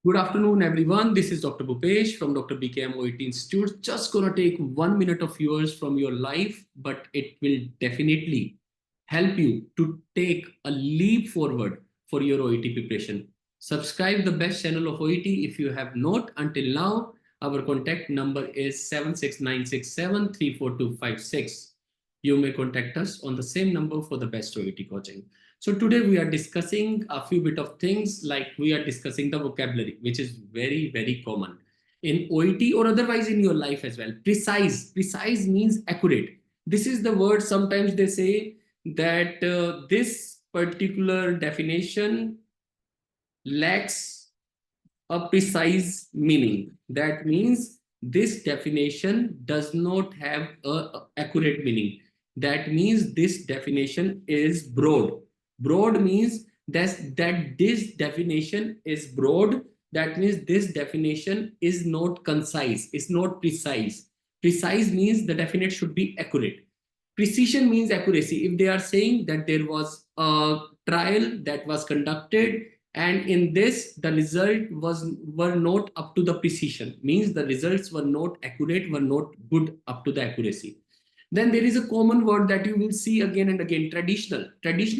Good afternoon, everyone. This is Dr. Bhupesh from Dr. BKM OET Institute. Just gonna take 1 minute of yours from your life, but it will definitely help you to take a leap forward for your OET preparation. Subscribe the best channel of OET if you have not until now. Our contact number is 76967342256. You may contact us on the same number for the best OET coaching. So today we are discussing a few bit of things, like we are discussing the vocabulary, which is very, very common in OET or otherwise in your life as well. Precise means accurate. This is the word sometimes they say that this particular definition lacks a precise meaning. That means this definition does not have a accurate meaning. That means this definition is broad. Broad means that this definition is broad. That means this definition is not concise, it's not precise. Precise means the definite should be accurate. Precision means accuracy. If they are saying that there was a trial that was conducted and in this the result were not up to the precision, means the results were not accurate, were not good up to the accuracy. Then there is a common word that you will see again and again: traditional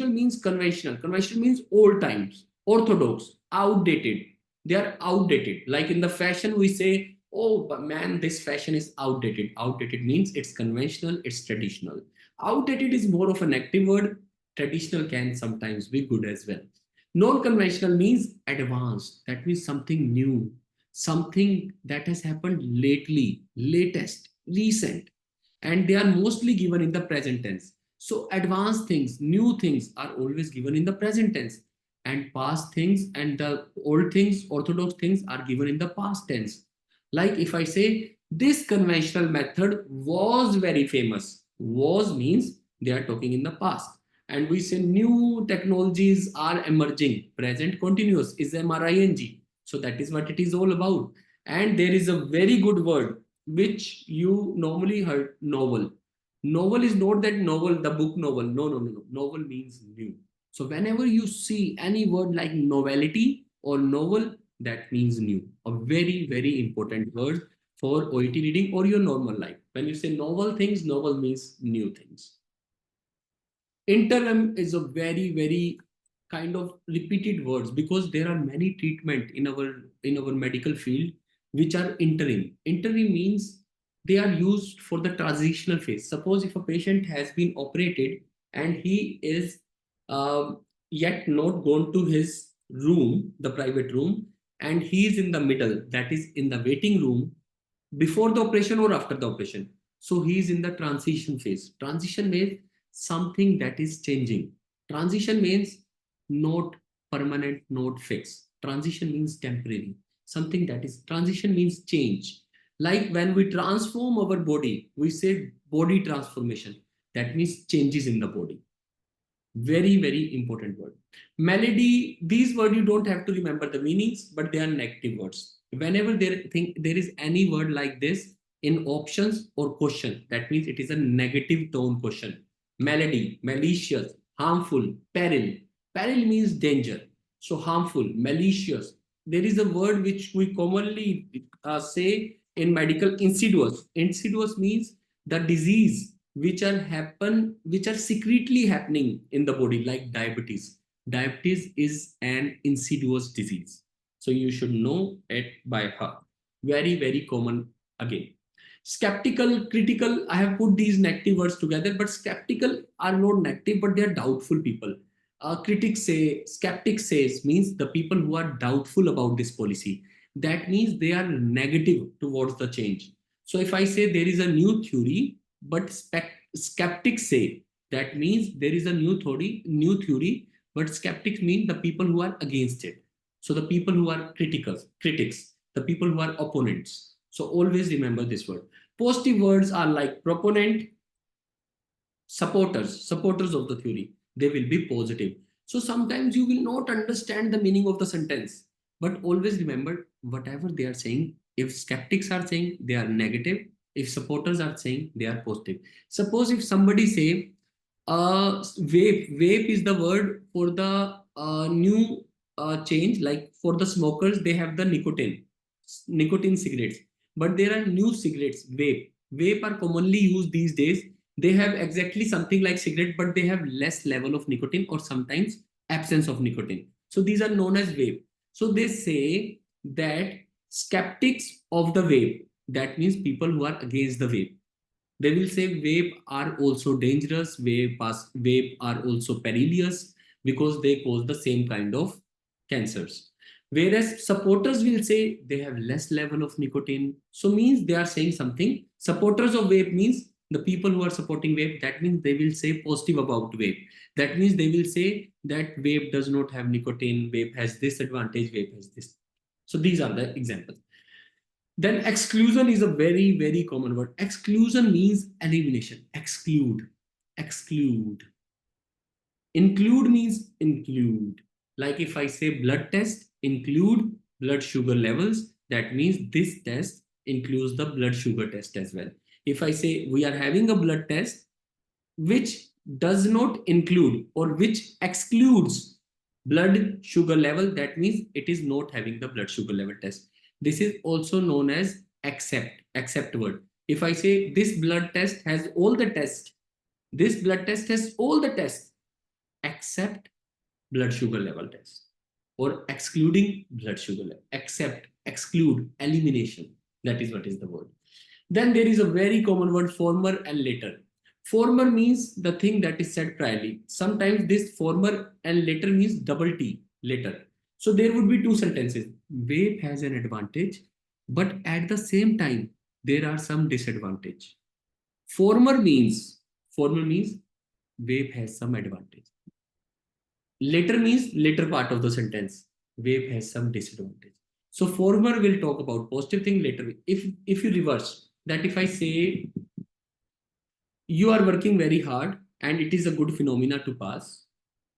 means conventional means old times, orthodox, outdated. They are outdated. Like in the fashion we say, oh but man, this fashion is outdated means it's conventional, it's traditional. Outdated is more of a negative word. Traditional can sometimes be good as well. Non-conventional means advanced. That means something new, something that has happened lately, latest, recent, and they are mostly given in the present tense. So advanced things, new things are always given in the present tense, and past things and the old things, orthodox things are given in the past tense. Like if I say this conventional method was very famous, was means they are talking in the past. And we say new technologies are emerging, present continuous is MRING. So that is what it is all about. And there is a very good word which you normally heard: novel. Novel is not that novel, the book novel. No. Novel means new. So whenever you see any word like novelty or novel, that means new. A very, very important word for OET reading or your normal life. When you say novel things, novel means new things. Interim is a very, very kind of repeated words because there are many treatment in our medical field which are interim. Interim means they are used for the transitional phase. Suppose if a patient has been operated and he is uh, yet not gone to his room, the private room, and he is in the middle, that is in the waiting room, before the operation or after the operation. So he is in the transition phase. Transition means something that is changing. Transition means not permanent, not fixed. Transition means temporary. Something that is transition means change. Like when we transform our body, we say body transformation. That means changes in the body. Very, very important word. Melody, these words you don't have to remember the meanings, but they are negative words. Whenever there is any word like this in options or question, that means it is a negative tone question. Melody, malicious, harmful, peril. Peril means danger. So harmful, malicious. There is a word which we commonly say in medical: insidious. Insidious means the disease which are secretly happening in the body, like diabetes is an insidious disease, so you should know it by heart. Very, very common again. Skeptical, critical, I have put these negative words together, but skeptical are not negative, but they are doubtful people. Critics say, skeptic says means the people who are doubtful about this policy. That means they are negative towards the change. So if I say there is a new theory, but skeptics say, that means there is a new theory, but skeptics mean the people who are against it. So the people who are critics, the people who are opponents. So always remember this word. Positive words are like proponent, supporters of the theory. They will be positive. So sometimes you will not understand the meaning of the sentence, but always remember whatever they are saying. If skeptics are saying, they are negative. If supporters are saying, they are positive. Suppose if somebody say vape is the word for the new change. Like for the smokers, they have the nicotine cigarettes, but there are new cigarettes, vape are commonly used these days. They have exactly something like cigarette, but they have less level of nicotine or sometimes absence of nicotine. So these are known as vape. So they say that skeptics of the vape, that means people who are against the vape, they will say vape are also dangerous, vape are also perilous because they cause the same kind of cancers. Whereas supporters will say they have less level of nicotine. So means they are saying something. Supporters of vape means the people who are supporting vape, that means they will say positive about vape. That means they will say that vape does not have nicotine, vape has this advantage, vape has this. So these are the examples. Then exclusion is a very, very common word. Exclusion means elimination. Exclude. Include means include. Like if I say blood test, include blood sugar levels, that means this test includes the blood sugar test as well. If I say we are having a blood test, which does not include or which excludes blood sugar level, that means it is not having the blood sugar level test. This is also known as except word. If I say this blood test has all the tests, this blood test has all the tests except blood sugar level test, or excluding blood sugar level, except, exclude, elimination, that is what is the word. Then there is a very common word, former and later. Former means the thing that is said priorly. Sometimes this former and later means double T, later. So there would be two sentences. Vape has an advantage, but at the same time, there are some disadvantage. Former means, former means vape has some advantage. Later means later part of the sentence. Vape has some disadvantage. So former will talk about positive thing, later. If you reverse that, if I say you are working very hard and it is a good phenomena to pass,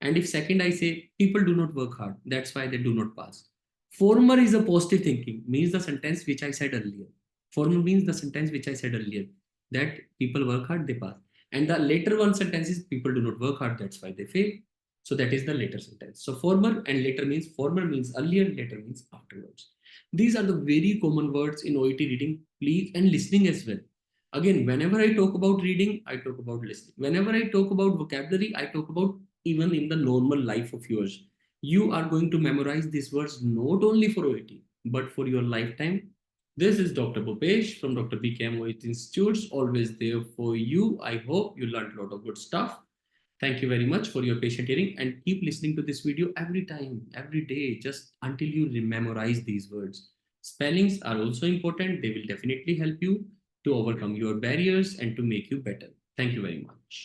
and if second I say people do not work hard, that's why they do not pass. Former is a positive thinking, means the sentence which I said earlier. Former means the sentence which I said earlier, that people work hard, they pass. And the later one sentence is people do not work hard, that's why they fail. So that is the later sentence. So former and later means, former means earlier, later means afterwards. These are the very common words in OET reading, please, and listening as well. Again, whenever I talk about reading, I talk about listening. Whenever I talk about vocabulary, I talk about even in the normal life of yours. You are going to memorize these words not only for OET, but for your lifetime. This is Dr. Bhupesh from Dr. BKM OET Institutes, always there for you. I hope you learned a lot of good stuff. Thank you very much for your patient hearing, and keep listening to this video every time, every day, just until you memorize these words. Spellings are also important. They will definitely help you to overcome your barriers and to make you better. Thank you very much.